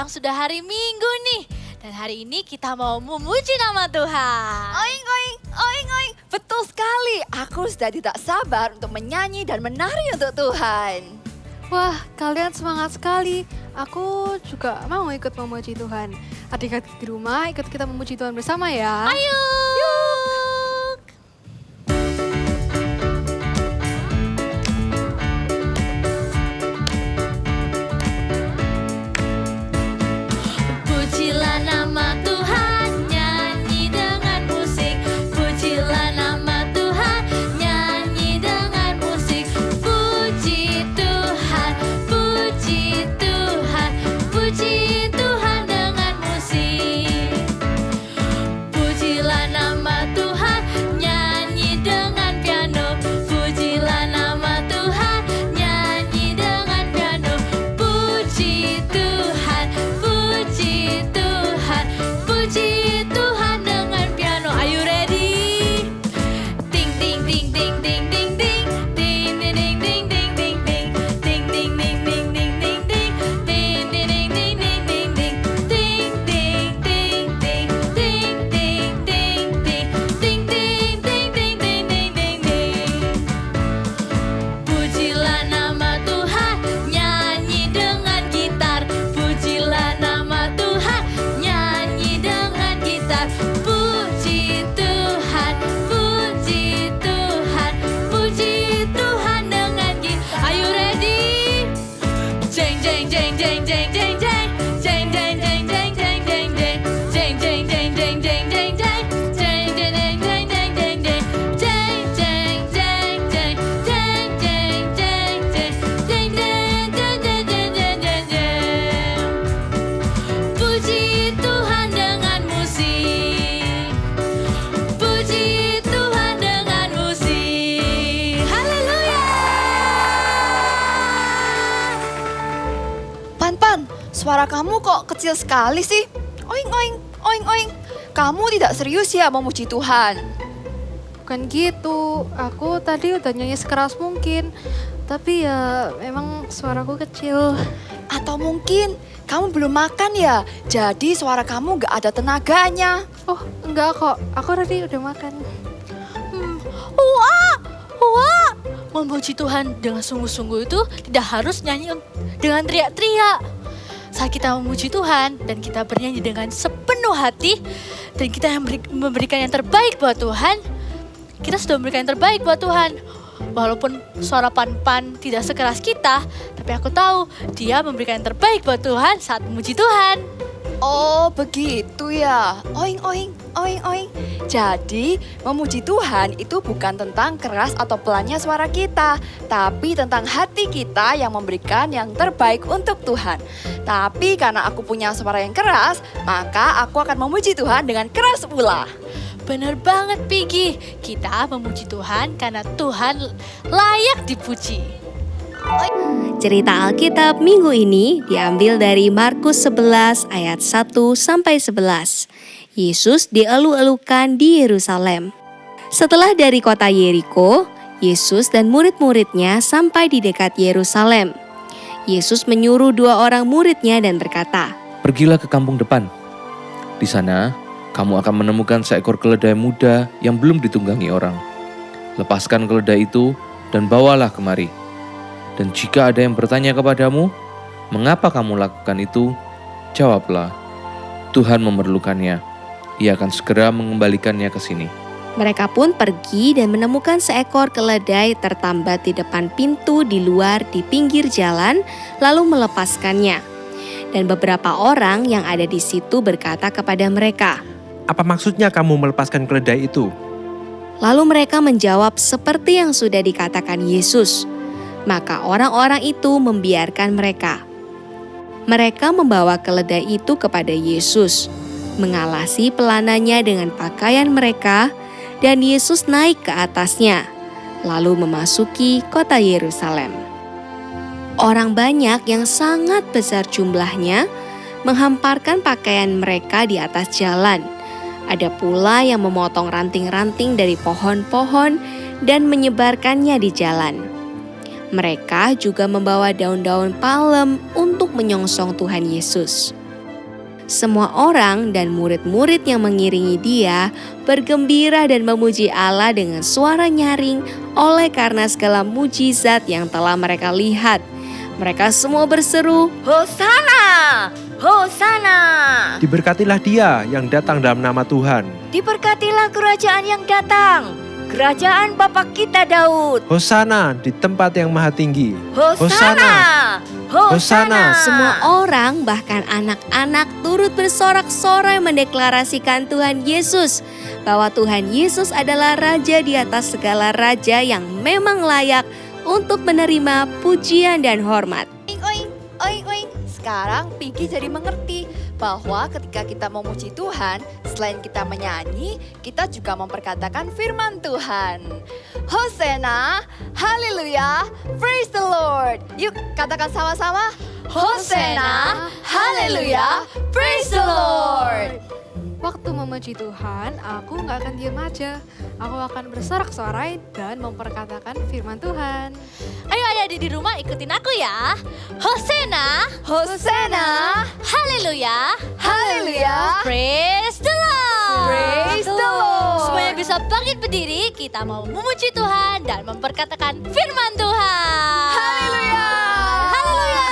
sekarang sudah hari Minggu nih. Dan hari ini kita mau memuji nama Tuhan. Oing, oing, oing, oing. Betul sekali. Aku sudah tidak sabar untuk menyanyi dan menari untuk Tuhan. Wah, kalian semangat sekali. Aku juga mau ikut memuji Tuhan. Adik-adik di rumah ikut kita memuji Tuhan bersama ya. Ayo. Yuk. Pujilah nama Tuhan, nyanyi dengan musik. Pujilah nama Tuhan, nyanyi dengan musik. Puji Tuhan, puji Tuhan, puji Tuhan dengan musik. Pujilah nama Tuhan, nyanyi dengan piano. Pujilah nama Tuhan, nyanyi dengan piano. Puji Tuhan, puji Tuhan, puji Tuhan dengan piano. Are you ready? Ding ding ding ding ding ding ding. Ding ding ding ding ding ding ding. Ding ding ding ding ding ding ding. Ding ding ding ding ding ding ding. Ding ding ding ding. Ding ding ding ding. Ding ding ding ding ding ding ding ding. Pujilah nama Tuhan, nyanyi dengan gitar. Pujilah nama Tuhan, nyanyi dengan gitar. Puji Tuhan, puji Tuhan, puji Tuhan dengan gitar. Are you ready? Jeng jeng jeng jeng jeng jeng jeng. Jeng jeng jeng jeng jeng jeng jeng. Jeng jeng jeng jeng jeng jeng jeng. Jeng jeng jeng jeng jeng jeng jeng. Jeng jeng jeng jeng. Jeng jeng jeng jeng. Jeng jeng jeng jeng jeng jeng jeng jeng. Puji Tuhan dengan musik. Puji Tuhan dengan musik. Haleluya. Pan, suara kamu kok kecil sekali sih? Oing, oing, oing, oing. Kamu tidak serius ya memuji Tuhan? Bukan gitu, aku tadi udah nyanyi sekeras mungkin. Tapi ya memang suaraku kecil. Atau mungkin kamu belum makan ya? Jadi suara kamu gak ada tenaganya. Oh enggak kok, aku tadi udah makan. Wah, wah. Memuji Tuhan dengan sungguh-sungguh itu tidak harus nyanyi dengan teriak-teriak. Saat kita memuji Tuhan dan kita bernyanyi dengan sepenuh hati dan kita yang memberikan yang terbaik buat Tuhan, kita sudah memberikan yang terbaik buat Tuhan. Walaupun suara Pan-Pan tidak sekeras kita, tapi aku tahu dia memberikan yang terbaik buat Tuhan saat memuji Tuhan. Oh begitu ya. Oing, oing, oing, oing. Jadi memuji Tuhan itu bukan tentang keras atau pelannya suara kita, tapi tentang hati kita yang memberikan yang terbaik untuk Tuhan. Tapi karena aku punya suara yang keras, maka aku akan memuji Tuhan dengan keras pula. Benar banget Piggy, kita memuji Tuhan karena Tuhan layak dipuji. Cerita Alkitab minggu ini diambil dari Markus 11 ayat 1 sampai 11. Yesus dielu-elukan di Yerusalem. Setelah dari kota Yeriko, Yesus dan murid-muridnya sampai di dekat Yerusalem. Yesus menyuruh 2 orang muridnya dan berkata, "Pergilah ke kampung depan. Di sana, kamu akan menemukan seekor keledai muda yang belum ditunggangi orang. Lepaskan keledai itu dan bawalah kemari. Dan jika ada yang bertanya kepadamu, mengapa kamu lakukan itu? Jawablah, Tuhan memerlukannya. Ia akan segera mengembalikannya ke sini." Mereka pun pergi dan menemukan seekor keledai tertambat di depan pintu di luar di pinggir jalan, lalu melepaskannya. Dan beberapa orang yang ada di situ berkata kepada mereka, Apa maksudnya kamu melepaskan keledai itu? lalu mereka menjawab seperti yang sudah dikatakan Yesus. Maka orang-orang itu membiarkan mereka. Mereka membawa keledai itu kepada Yesus, mengalasi pelananya dengan pakaian mereka, dan Yesus naik ke atasnya, lalu memasuki kota Yerusalem. Orang banyak yang sangat besar jumlahnya menghamparkan pakaian mereka di atas jalan. Ada pula yang memotong ranting-ranting dari pohon-pohon dan menyebarkannya di jalan. Mereka juga membawa daun-daun palem untuk menyongsong Tuhan Yesus. Semua orang dan murid-murid yang mengiringi dia bergembira dan memuji Allah dengan suara nyaring oleh karena segala mujizat yang telah mereka lihat. Mereka semua berseru, Hosana! Hosana! Diberkatilah dia yang datang dalam nama Tuhan. Diberkatilah kerajaan yang datang, kerajaan Bapa kita Daud. Hosana di tempat yang maha tinggi. Hosana! Hosana! semua orang bahkan anak-anak turut bersorak-sorai mendeklarasikan Tuhan Yesus, bahwa Tuhan Yesus adalah Raja di atas segala raja yang memang layak untuk menerima pujian dan hormat. Oing, oing, oing, oing. Sekarang Pinky jadi mengerti bahwa ketika kita memuji Tuhan, selain kita menyanyi, kita juga memperkatakan firman Tuhan. Hosana, haleluya, praise the Lord. Yuk katakan sama-sama. Hosana, haleluya, praise the Lord. Waktu memuji Tuhan, aku nggak akan diam aja. Aku akan bersorak-sorai dan memperkatakan firman Tuhan. Ayo adik-adik di rumah ikutin aku ya. Hosana, Hosana, haleluya, haleluya, praise the Lord. praise the Lord. Semuanya bisa bangkit berdiri, kita mau memuji Tuhan dan memperkatakan firman Tuhan. Haleluya. Haleluya.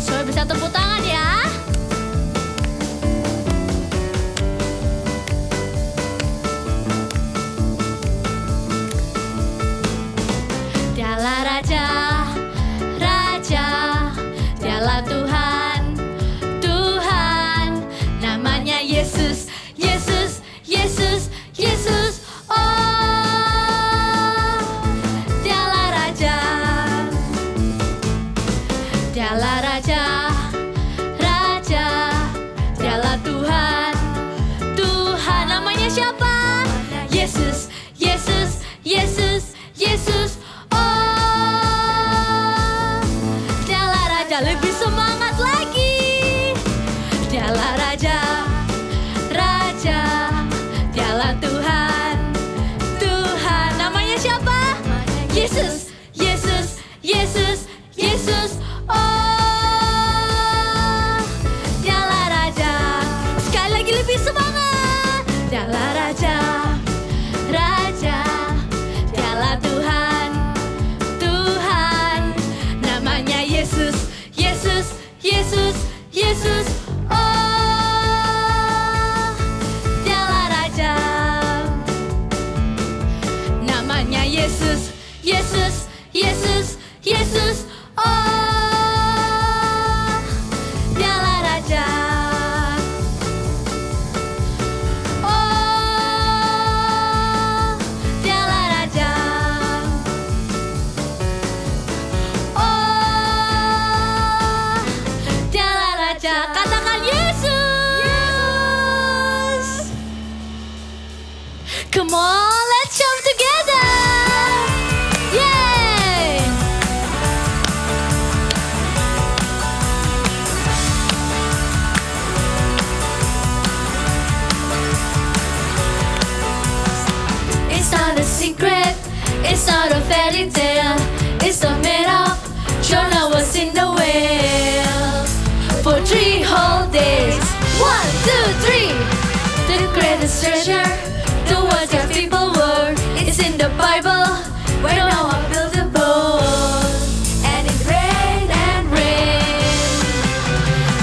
Semua bisa tepuk tangan ya. Dialah Raja, Raja, Dialah Tuhan, Tuhan, namanya Yesus, Yesus, Yesus, Yesus. Oh, Dialah Raja, Dialah Raja, Raja, Dialah Tuhan, Tuhan, namanya siapa? Yesus, Yesus, Yesus, Yesus. Oh, Dialah Raja, lebih semangat lagi. Dialah Raja, Raja, Dialah Tuhan, Tuhan, namanya siapa? Yesus, Yesus, Yesus, Yesus. Oh, Dialah Raja, sekali lagi lebih semangat. Dialah Raja, Raja, Dialah Tuhan, Tuhan, namanya Yesus, Yesus, Yesus, Yesus. Oh, Dialah Raja, namanya Yesus, Yesus, Yesus, Yesus. Oh, Dialah Raja. Oh, Dialah Raja. Oh, Dialah Raja. Katakan Yesus. Come on, let's jump together. Yay! It's not a secret, it's not a fairy tale. It's not made up, sure now what's in the well. For 3 whole days, 1, 2, 3. The greatest treasure, the words your people were. It's in the Bible, where Noah built a boat. And it rained and rained.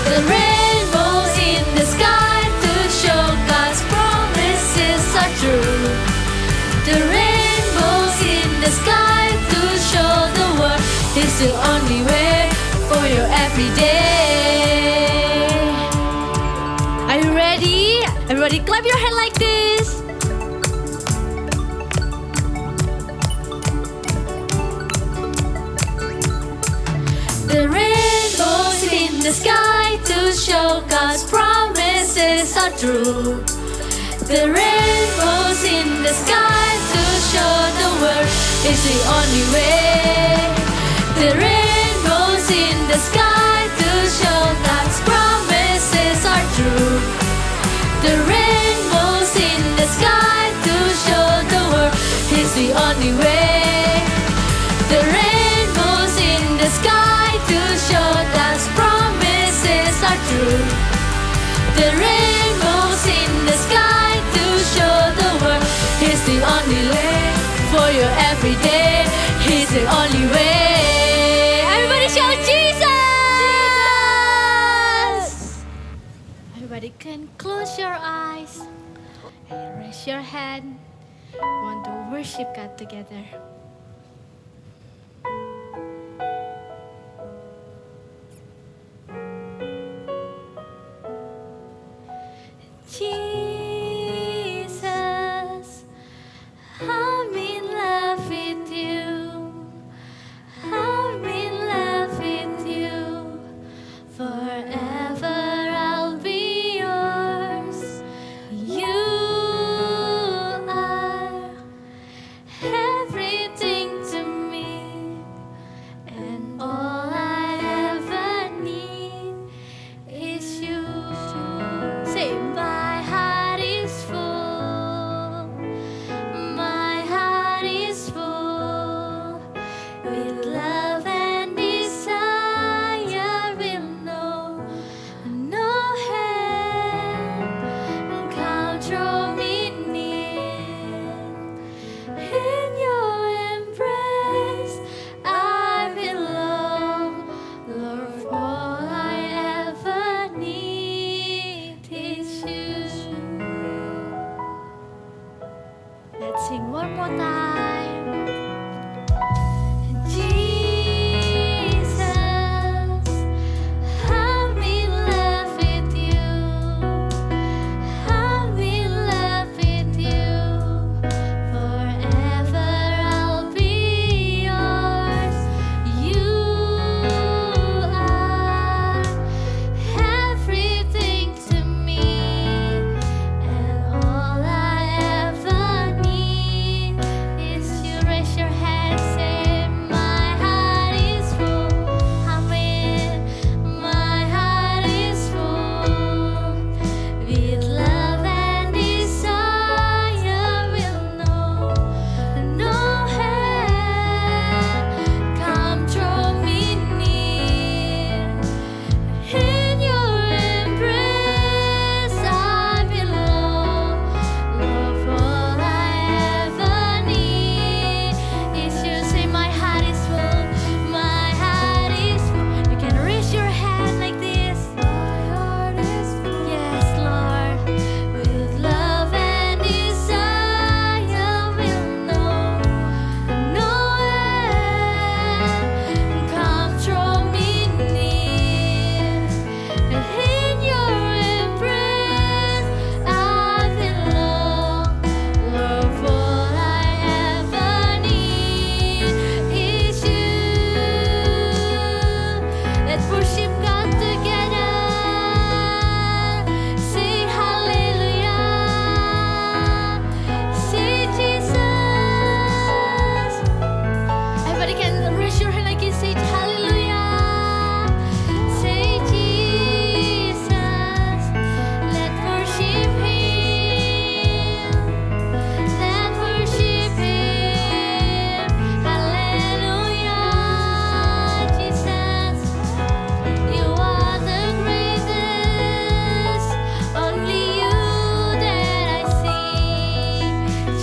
The rainbows in the sky to show God's promises are true. The rainbows in the sky to show the world is the only way for your everyday. Are you ready? Everybody clap your hand like this. The rainbows in the sky to show God's promises are true. The rainbows in the sky to show the world is the only way. The rainbows in the sky to show God's promises are true. The rainbows in the sky to show the world is the only way. The rainbows in the the rainbows in the sky to show the world He's the only way for your everyday. He's the only way. Everybody shout Jesus! Everybody can close your eyes. Raise your hand. Want to worship God together. Jesus, I'm in love with you. I'm in love with you. Forever I'll be yours. You are everything to me, and all I ever need is you. Say, my heart is full. My heart is full with love and desire. Will no hand come draw me near. In your embrace I belong. Lord, all I ever need is you. Let's sing one more time. Jesus, I'm in love with you. I'm in love with you. Forever I'll be yours. You are everything to me, and all I ever need is you. Raise your hand, say, my heart is full. I'm in, my heart is full with love and desire. Will no hand come draw me near. In your embrace I belong. Love, all I ever need is you. Say, my heart is full. My heart is full. You can raise your hand like this. My heart is full. Yes, Lord. With love and desire. Will no hand come draw me near. In your embrace I belong. Love, all I ever need is you. Let's worship God together. Say hallelujah. Say Jesus. Everybody can raise your hand like you say hallelujah. Say Jesus. Let's worship Him. Let's worship Him. Hallelujah. Jesus, you are the greatest. Only you that I see.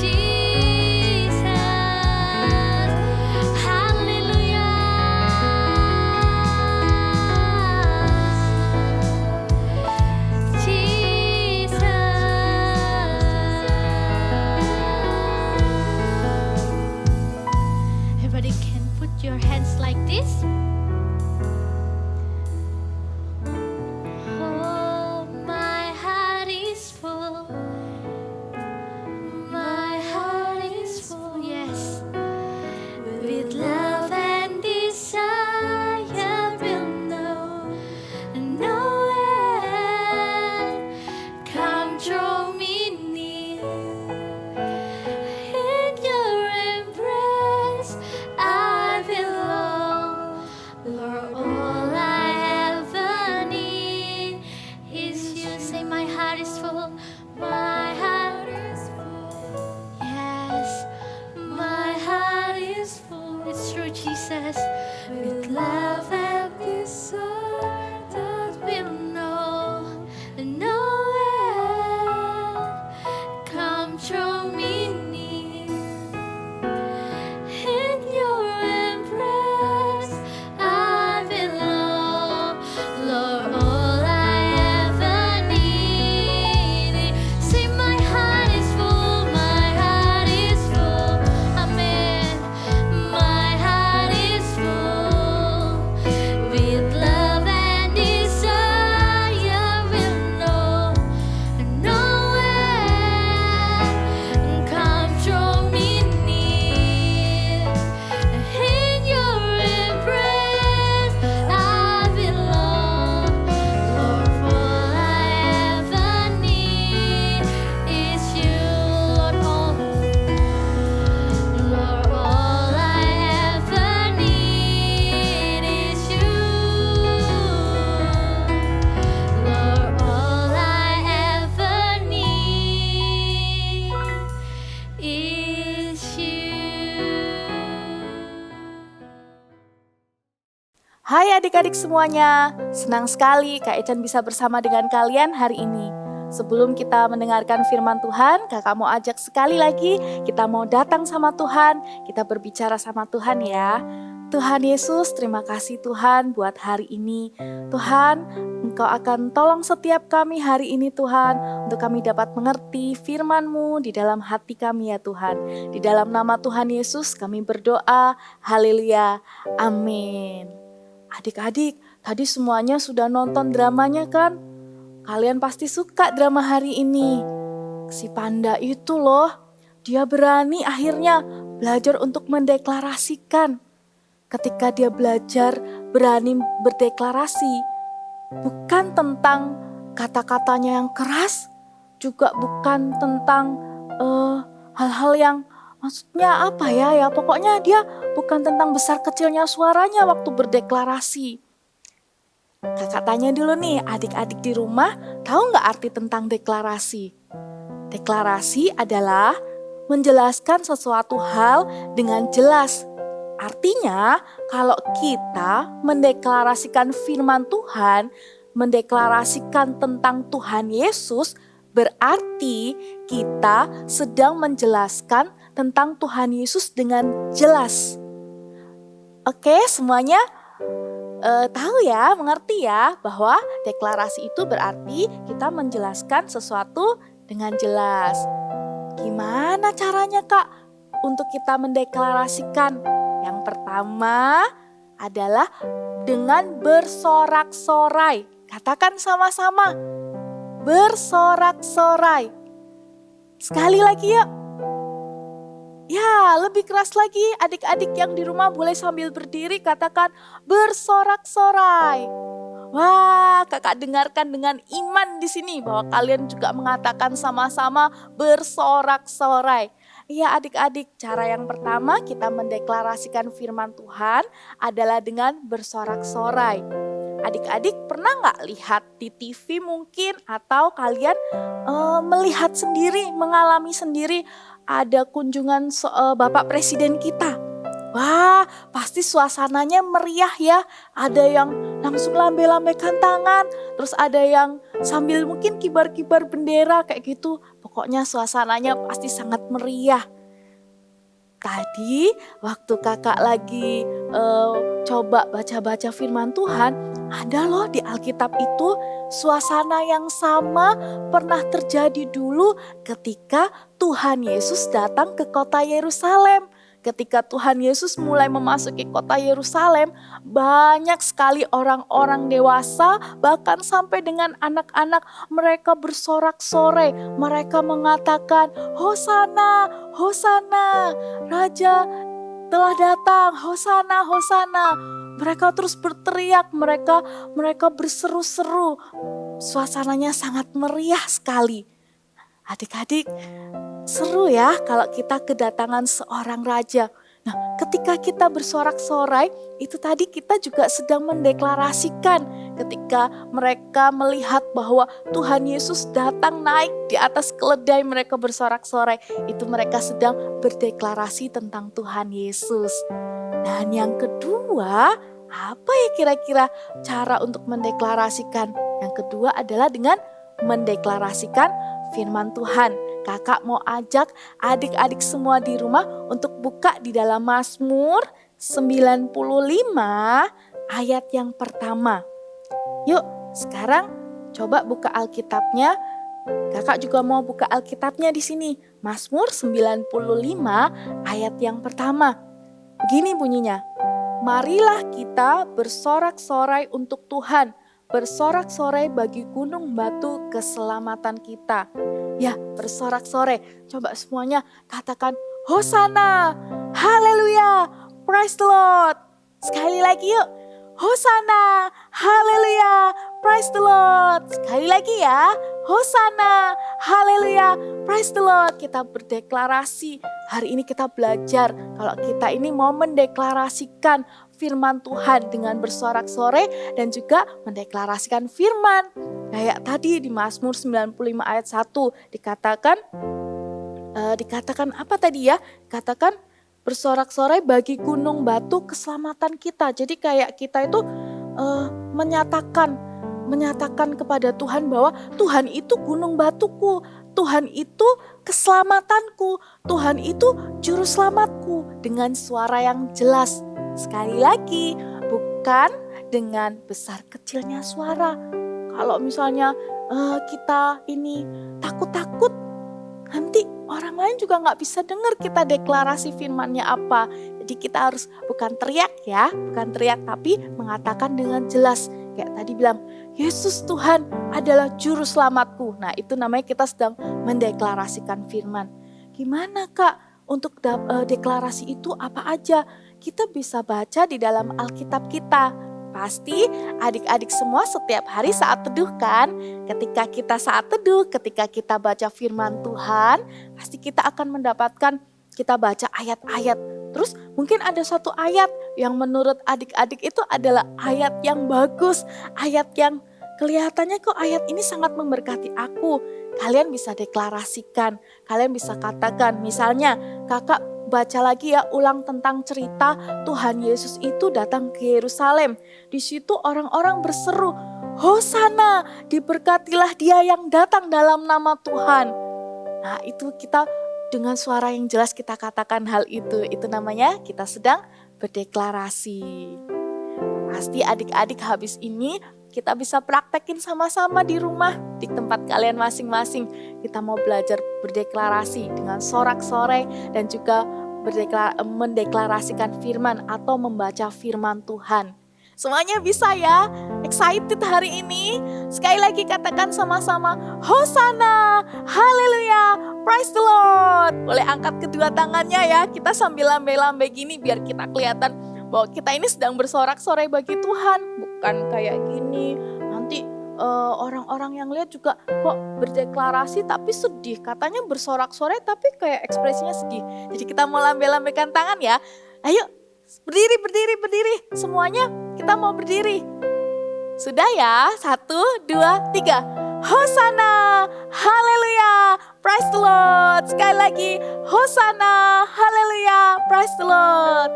Jesus. Hallelujah. Jesus. Everybody can put your hands like this. Oh, my heart is full. My heart is full, yes. With love and desire. Will no end come draw me near. In your embrace I belong. Hai adik-adik semuanya, senang sekali Kak Ecan bisa bersama dengan kalian hari ini. Sebelum kita mendengarkan firman Tuhan, kakak mau ajak sekali lagi kita mau datang sama Tuhan, kita berbicara sama Tuhan ya. Tuhan Yesus, terima kasih Tuhan buat hari ini. Tuhan, Engkau akan tolong setiap kami hari ini Tuhan, untuk kami dapat mengerti firman-Mu di dalam hati kami ya Tuhan. Di dalam nama Tuhan Yesus kami berdoa, haleluya, amin. Adik-adik, tadi semuanya sudah nonton dramanya kan? Kalian pasti suka drama hari ini. Si panda itu loh, dia berani akhirnya belajar untuk mendeklarasikan. Ketika dia belajar berani berdeklarasi, bukan tentang kata-katanya yang keras, juga bukan tentang hal-hal yang maksudnya apa ya, pokoknya dia bukan tentang besar kecilnya suaranya waktu berdeklarasi. Kakak tanya dulu nih, adik-adik di rumah tahu nggak arti tentang deklarasi? Deklarasi adalah menjelaskan sesuatu hal dengan jelas. Artinya, kalau kita mendeklarasikan firman Tuhan, mendeklarasikan tentang Tuhan Yesus, berarti kita sedang menjelaskan tentang Tuhan Yesus dengan jelas. Oke, semuanya tahu ya, mengerti ya, bahwa deklarasi itu berarti kita menjelaskan sesuatu dengan jelas. Gimana caranya Kak untuk kita mendeklarasikan? Yang pertama adalah dengan bersorak-sorai. Katakan sama-sama, bersorak-sorai. Sekali lagi yuk. Ya, lebih keras lagi, adik-adik yang di rumah boleh sambil berdiri katakan bersorak-sorai. Wah, kakak dengarkan dengan iman di sini bahwa kalian juga mengatakan sama-sama bersorak-sorai. Iya adik-adik, cara yang pertama kita mendeklarasikan firman Tuhan adalah dengan bersorak-sorai. Adik-adik pernah nggak lihat di TV mungkin atau kalian melihat sendiri, mengalami sendiri ada kunjungan Bapak Presiden kita. Wah, pasti suasananya meriah ya. Ada yang langsung lambe-lambekan tangan, terus ada yang sambil mungkin kibar-kibar bendera kayak gitu. Pokoknya suasananya pasti sangat meriah. Tadi waktu kakak lagi coba baca-baca firman Tuhan, ada loh di Alkitab itu suasana yang sama pernah terjadi dulu ketika Tuhan Yesus datang ke kota Yerusalem. Ketika Tuhan Yesus mulai memasuki kota Yerusalem, banyak sekali orang-orang dewasa, bahkan sampai dengan anak-anak, mereka bersorak-sorai. Mereka mengatakan, Hosana, Hosana, Raja telah datang, Hosana, Hosana. Mereka terus berteriak, mereka berseru-seru. Suasananya sangat meriah sekali. Adik-adik, seru ya kalau kita kedatangan seorang raja. Nah, ketika kita bersorak-sorai, itu tadi kita juga sedang mendeklarasikan ketika mereka melihat bahwa Tuhan Yesus datang naik di atas keledai, mereka bersorak-sorai. Itu mereka sedang berdeklarasi tentang Tuhan Yesus. Dan yang kedua, apa ya kira-kira cara untuk mendeklarasikan? Yang kedua adalah dengan mendeklarasikan firman Tuhan. Kakak mau ajak adik-adik semua di rumah untuk buka di dalam Mazmur 95 ayat yang pertama. Yuk, sekarang coba buka Alkitabnya. Kakak juga mau buka Alkitabnya di sini. Mazmur 95 ayat yang pertama. Begini bunyinya. Marilah kita bersorak-sorai untuk Tuhan. Bersorak-sorai bagi gunung batu keselamatan kita. Ya, bersorak-sorai. Coba semuanya katakan Hosana, haleluya, praise the Lord. Sekali lagi yuk, Hosana, haleluya, praise the Lord. Sekali lagi ya, Hosana, haleluya, praise the Lord. Kita berdeklarasi, hari ini kita belajar kalau kita ini mau mendeklarasikan firman Tuhan dengan bersorak-sorai dan juga mendeklarasikan firman. Kayak tadi di Mazmur 95 ayat 1 dikatakan apa tadi ya? Dikatakan bersorak-sorai bagi gunung batu keselamatan kita. Jadi kayak kita itu menyatakan kepada Tuhan bahwa Tuhan itu gunung batuku, Tuhan itu keselamatanku, Tuhan itu juru selamatku dengan suara yang jelas. Sekali lagi, bukan dengan besar kecilnya suara. Kalau misalnya kita ini takut-takut, nanti orang lain juga nggak bisa dengar kita deklarasi firman-Nya apa. Jadi kita harus bukan teriak ya, bukan teriak tapi mengatakan dengan jelas. Kayak tadi bilang, Yesus Tuhan adalah juru selamatku. Nah itu namanya kita sedang mendeklarasikan firman. Gimana Kak untuk deklarasi itu apa aja? Kita bisa baca di dalam Alkitab kita. Pasti adik-adik semua setiap hari saat teduh kan? Ketika kita saat teduh, ketika kita baca firman Tuhan, pasti kita akan mendapatkan, kita baca ayat-ayat. Terus mungkin ada satu ayat yang menurut adik-adik itu adalah ayat yang bagus, ayat yang kelihatannya kok ayat ini sangat memberkati aku. Kalian bisa deklarasikan, kalian bisa katakan, misalnya kakak baca lagi ya ulang tentang cerita Tuhan Yesus itu datang ke Yerusalem. Di situ orang-orang berseru, Hosana, diberkatilah dia yang datang dalam nama Tuhan. Nah itu kita dengan suara yang jelas kita katakan hal itu namanya kita sedang berdeklarasi. Pasti adik-adik habis ini kita bisa praktekin sama-sama di rumah, di tempat kalian masing-masing. Kita mau belajar berdeklarasi dengan sorak-sorai dan juga mendeklarasikan firman atau membaca firman Tuhan. Semuanya bisa ya? Excited hari ini? Sekali lagi katakan sama-sama, Hosana, haleluya, praise the Lord. Boleh angkat kedua tangannya ya, kita sambil lambai-lambai gini biar kita kelihatan bahwa kita ini sedang bersorak-sorai bagi Tuhan. Bukan kayak gini, nanti orang-orang yang lihat juga kok berdeklarasi tapi sedih. Katanya bersorak-sorai tapi kayak ekspresinya sedih. Jadi kita mau lambai-lambaikan tangan ya. Ayo berdiri. Semuanya kita mau berdiri. Sudah ya, 1, 2, 3. Hosana, haleluya, praise the Lord. Sekali lagi, Hosana, haleluya, praise the Lord.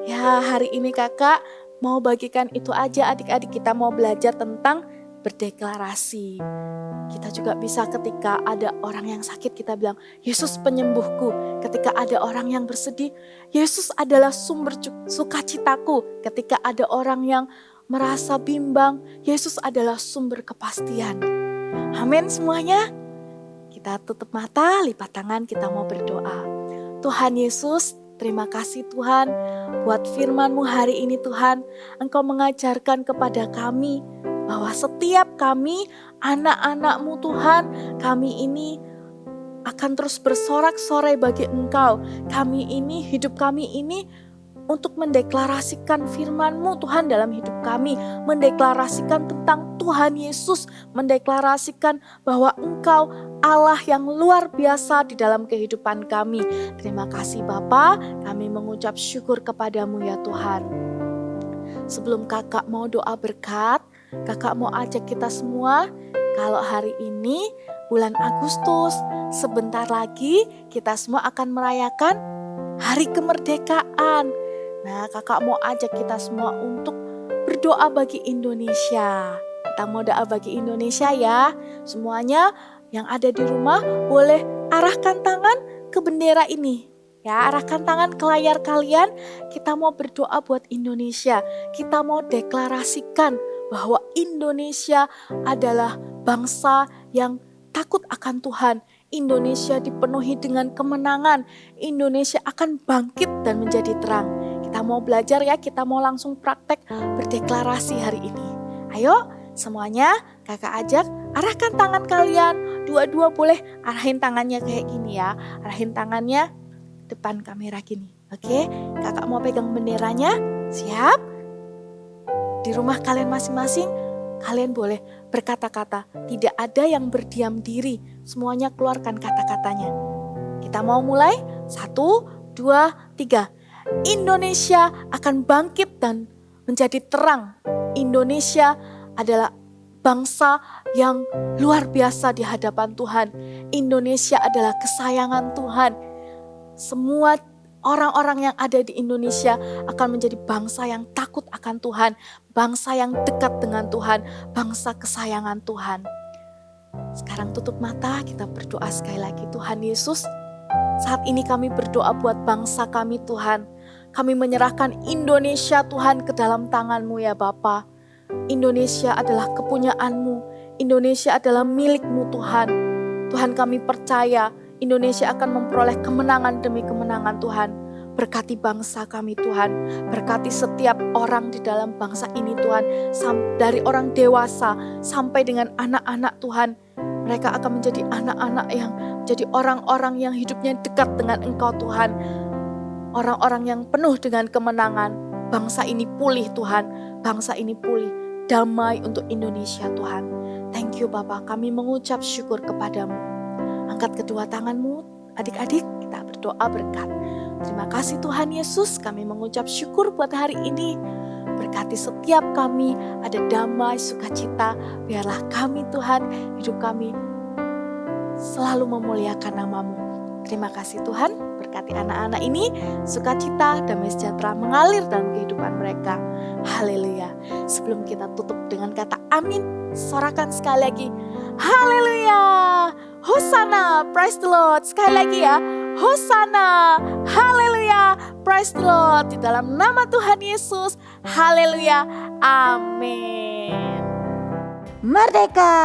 Ya hari ini kakak mau bagikan itu aja adik-adik, kita mau belajar tentang berdeklarasi. Kita juga bisa ketika ada orang yang sakit kita bilang, Yesus penyembuhku. Ketika ada orang yang bersedih, Yesus adalah sumber sukacitaku. Ketika ada orang yang merasa bimbang, Yesus adalah sumber kepastian. Amin semuanya. Kita tutup mata, lipat tangan, kita mau berdoa. Tuhan Yesus, terima kasih Tuhan buat firman-Mu hari ini Tuhan. Engkau mengajarkan kepada kami bahwa setiap kami anak-anak-Mu Tuhan, kami ini akan terus bersorak-sorai bagi Engkau. Kami ini, hidup kami ini untuk mendeklarasikan firman-Mu Tuhan dalam hidup kami. Mendeklarasikan tentang Tuhan Yesus, mendeklarasikan bahwa Engkau Allah yang luar biasa di dalam kehidupan kami. Terima kasih Bapa, kami mengucap syukur kepadamu ya Tuhan. Sebelum kakak mau doa berkat, kakak mau ajak kita semua, kalau hari ini bulan Agustus, sebentar lagi kita semua akan merayakan hari kemerdekaan. Nah kakak mau ajak kita semua untuk berdoa bagi Indonesia. Kita mau doa bagi Indonesia ya. Semuanya yang ada di rumah boleh arahkan tangan ke bendera ini. Ya, arahkan tangan ke layar kalian, kita mau berdoa buat Indonesia. Kita mau deklarasikan bahwa Indonesia adalah bangsa yang takut akan Tuhan. Indonesia dipenuhi dengan kemenangan. Indonesia akan bangkit dan menjadi terang. Kita mau belajar ya, kita mau langsung praktek berdeklarasi hari ini. Ayo semuanya kakak ajak, arahkan tangan kalian. Dua-dua boleh arahin tangannya kayak gini ya. Arahin tangannya depan kamera gini. Oke, kakak mau pegang benderanya. Siap? Di rumah kalian masing-masing, kalian boleh berkata-kata. Tidak ada yang berdiam diri. Semuanya keluarkan kata-katanya. Kita mau mulai. 1, 2, 3. Indonesia akan bangkit dan menjadi terang. Indonesia adalah bangsa yang luar biasa di hadapan Tuhan. Indonesia adalah kesayangan Tuhan. Semua orang-orang yang ada di Indonesia akan menjadi bangsa yang takut akan Tuhan, bangsa yang dekat dengan Tuhan, bangsa kesayangan Tuhan. Sekarang tutup mata, kita berdoa sekali lagi. Tuhan Yesus, saat ini kami berdoa buat bangsa kami Tuhan. Kami menyerahkan Indonesia Tuhan ke dalam tangan-Mu ya Bapa. Indonesia adalah kepunyaan-Mu. Indonesia adalah milik-Mu Tuhan. Tuhan, kami percaya Indonesia akan memperoleh kemenangan demi kemenangan Tuhan. Berkati bangsa kami Tuhan. Berkati setiap orang di dalam bangsa ini Tuhan. Dari orang dewasa sampai dengan anak-anak Tuhan. Mereka akan menjadi anak-anak yang menjadi orang-orang yang hidupnya dekat dengan Engkau Tuhan. Orang-orang yang penuh dengan kemenangan. Bangsa ini pulih Tuhan. Bangsa ini pulih. Damai untuk Indonesia Tuhan. Thank you Bapa, kami mengucap syukur kepadamu. Angkat kedua tanganmu, adik-adik, kita berdoa berkat. Terima kasih Tuhan Yesus, kami mengucap syukur buat hari ini. Berkati setiap kami, ada damai, sukacita. Biarlah kami Tuhan, hidup kami selalu memuliakan nama-Mu. Terima kasih Tuhan, berkati anak-anak ini, sukacita, damai sejahtera mengalir dalam kehidupan mereka. Haleluya. Sebelum kita tutup dengan kata amin, sorakan sekali lagi. Haleluya. Hosana, praise the Lord. Sekali lagi ya. Hosana, haleluya, praise the Lord. Di dalam nama Tuhan Yesus, haleluya, amin. Merdeka!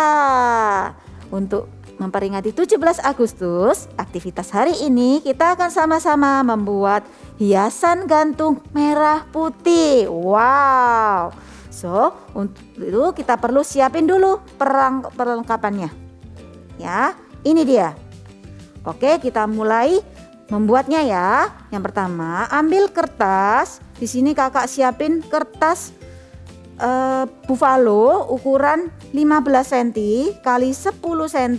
Untuk memperingati 17 Agustus, aktivitas hari ini kita akan sama-sama membuat hiasan gantung merah putih. Wow! So, untuk itu kita perlu siapin dulu perlengkapannya. Ya, ini dia. Oke, kita mulai membuatnya ya. Yang pertama, ambil kertas. Di sini kakak siapin kertas buffalo ukuran 15 cm kali 10 cm.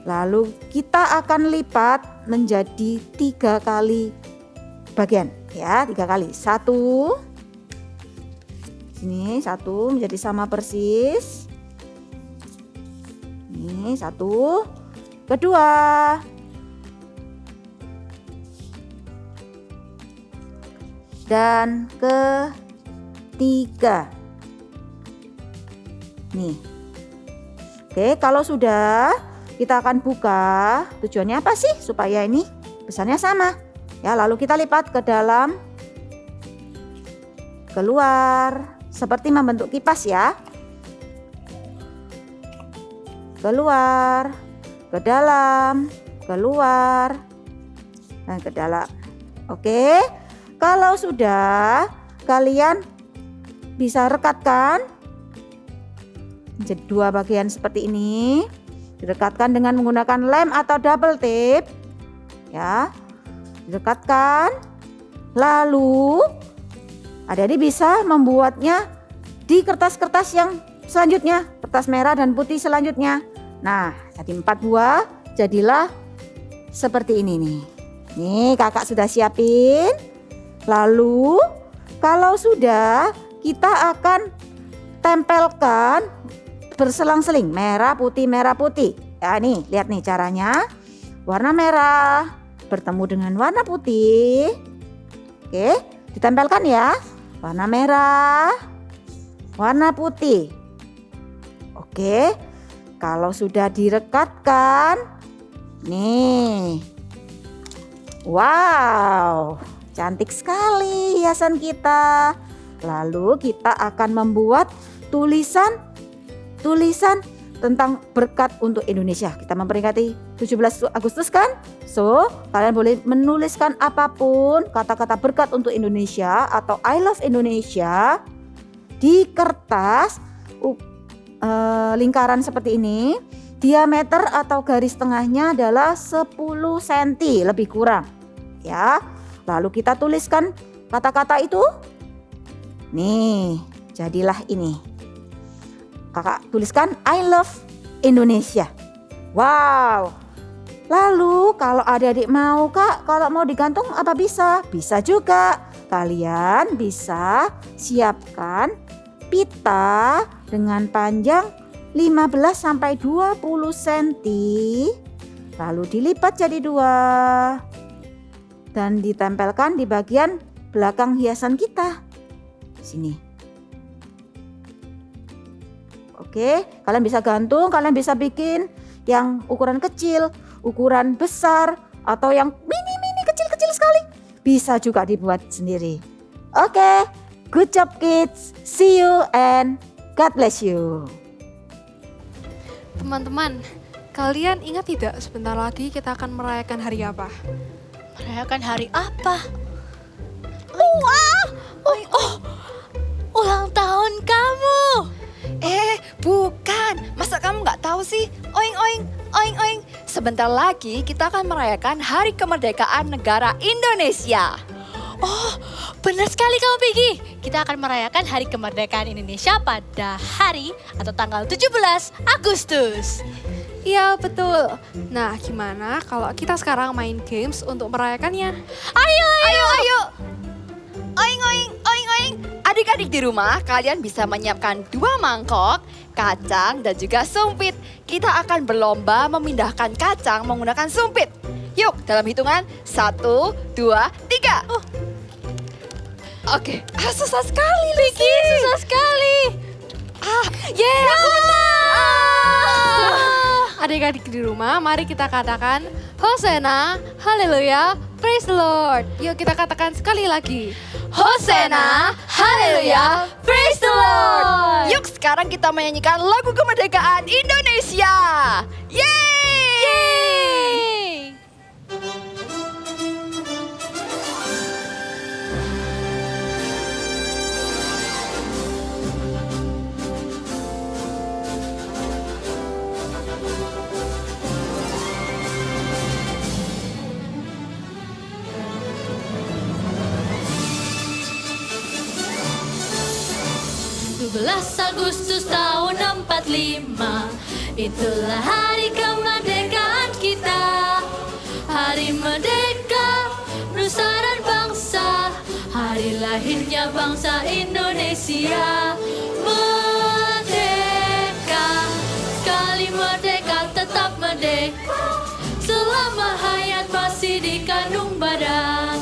Lalu kita akan lipat menjadi 3 kali bagian ya, 3 kali. 1. Sini 1 menjadi sama persis. Ini 1. Kedua. Dan ketiga. Nih. Oke, kalau sudah kita akan buka. Tujuannya apa sih? Supaya ini besarnya sama. Ya, lalu kita lipat ke dalam, keluar seperti membentuk kipas ya. Keluar, ke dalam, keluar, dan ke dalam. Oke, kalau sudah kalian bisa rekatkan menjadi 2 bagian seperti ini. Direkatkan dengan menggunakan lem atau double tape. Ya, direkatkan. Lalu adik-adik bisa membuatnya di kertas-kertas yang selanjutnya, kertas merah dan putih selanjutnya. Nah, jadi 4 buah, jadilah seperti ini nih. Nih, kakak sudah siapin. Lalu, kalau sudah, kita akan tempelkan berselang-seling, merah putih. Ya nih, lihat nih caranya. Warna merah bertemu dengan warna putih. Oke, ditempelkan ya. Warna merah, warna putih. Oke. Kalau sudah direkatkan, nih, wow, cantik sekali hiasan kita. Lalu kita akan membuat tulisan tentang berkat untuk Indonesia. Kita memperingati 17 Agustus kan? So, kalian boleh menuliskan apapun, kata-kata berkat untuk Indonesia atau I love Indonesia di kertas lingkaran seperti ini. Diameter atau garis tengahnya adalah 10 cm lebih kurang ya. Lalu kita tuliskan kata-kata itu. Nih, jadilah ini. Kakak tuliskan I love Indonesia. Wow. Lalu kalau adik-adik mau Kak, kalau mau digantung apa bisa? Bisa juga. Kalian bisa siapkan pita dengan panjang 15 sampai 20 cm. Lalu dilipat jadi 2. dan ditempelkan di bagian belakang hiasan kita. Sini. Oke, kalian bisa gantung, kalian bisa bikin yang ukuran kecil, ukuran besar, atau yang mini-mini kecil-kecil sekali. Bisa juga dibuat sendiri. Oke, good job kids. See you and God bless you. Teman-teman, kalian ingat tidak sebentar lagi kita akan merayakan hari apa? Merayakan hari apa? Ulang tahun kamu. Bukan. Masa kamu nggak tahu sih? Oing, oing, oing, oing. Sebentar lagi kita akan merayakan Hari Kemerdekaan Negara Indonesia. Oh, benar sekali kamu Piggy. Kita akan merayakan Hari Kemerdekaan Indonesia pada hari atau tanggal 17 Agustus. Iya betul. Nah gimana kalau kita sekarang main games untuk merayakannya? Ayo. Oing, oing, oing, oing. Adik-adik di rumah, kalian bisa menyiapkan 2 mangkok, kacang, dan juga sumpit. Kita akan berlomba memindahkan kacang menggunakan sumpit. Yuk, dalam hitungan 1, 2, 3. Oke, susah sekali, Vicky. Susah sekali. Aku menang. Adik-adik di rumah, mari kita katakan Hosana, Haleluya, Praise the Lord. Yuk kita katakan sekali lagi. Hosana, Haleluya, Praise the Lord. Yuk sekarang kita menyanyikan lagu kemerdekaan Indonesia. Yeay! Agustus tahun 45, itulah hari kemerdekaan kita. Hari merdeka, nusa dan bangsa, hari lahirnya bangsa Indonesia. Merdeka, sekali merdeka tetap merdeka, selama hayat masih dikandung badan.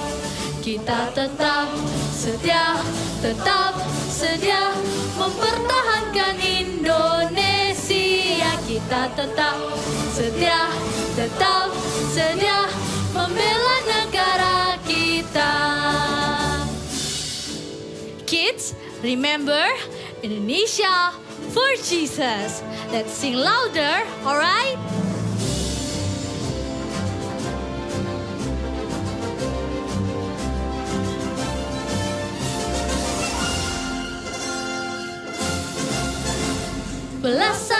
Kita tetap setia mempertahankan Indonesia. Kita tetap setia membela negara kita. Kids, remember Indonesia for Jesus. Let's sing louder, alright?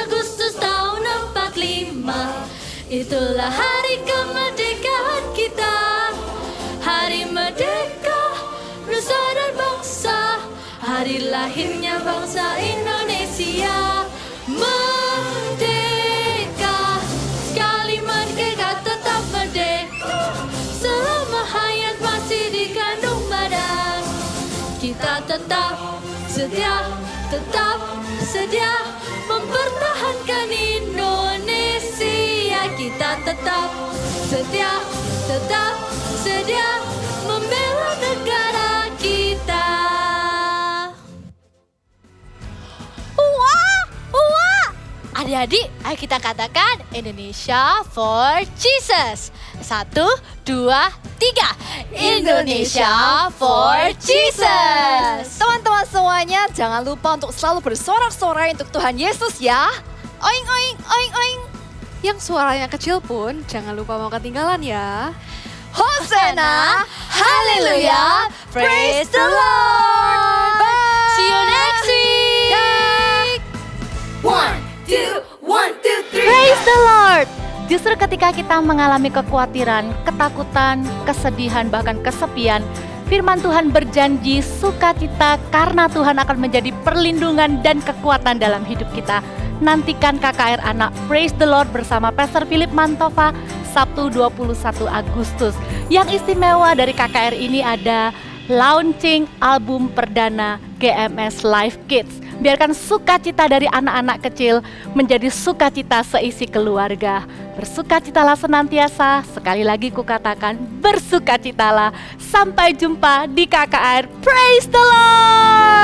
Agustus tahun 45, itulah hari kemerdekaan kita. Hari merdeka, nusa dan bangsa, hari lahirnya bangsa Indonesia. Merdeka, sekali merdeka tetap merdeka, selama hayat masih dikandung badan. Kita tetap setia mempertahankan Indonesia. Kita tetap setia membela negara kita. Adik-adik, ayo kita katakan Indonesia for Jesus. 1, 2, 3. Indonesia for Jesus. Teman-teman semuanya, jangan lupa untuk selalu bersorak-sorai untuk Tuhan Yesus ya. Oing, oing, oing, oing. Yang suaranya kecil pun jangan lupa mau ketinggalan ya. Hosana, Haleluya, Praise the Lord. Bye. See you next week. 1, 2, 3. Praise the Lord. Justru ketika kita mengalami kekhawatiran, ketakutan, kesedihan, bahkan kesepian, firman Tuhan berjanji sukacita karena Tuhan akan menjadi perlindungan dan kekuatan dalam hidup kita. Nantikan KKR Anak Praise the Lord bersama Pastor Philip Mantova Sabtu 21 Agustus. Yang istimewa dari KKR ini ada launching album perdana GMS Live Kids. Biarkan sukacita dari anak-anak kecil menjadi sukacita seisi keluarga. Bersukacitalah senantiasa, sekali lagi kukatakan bersukacitalah. Sampai jumpa di KKR. Praise the Lord!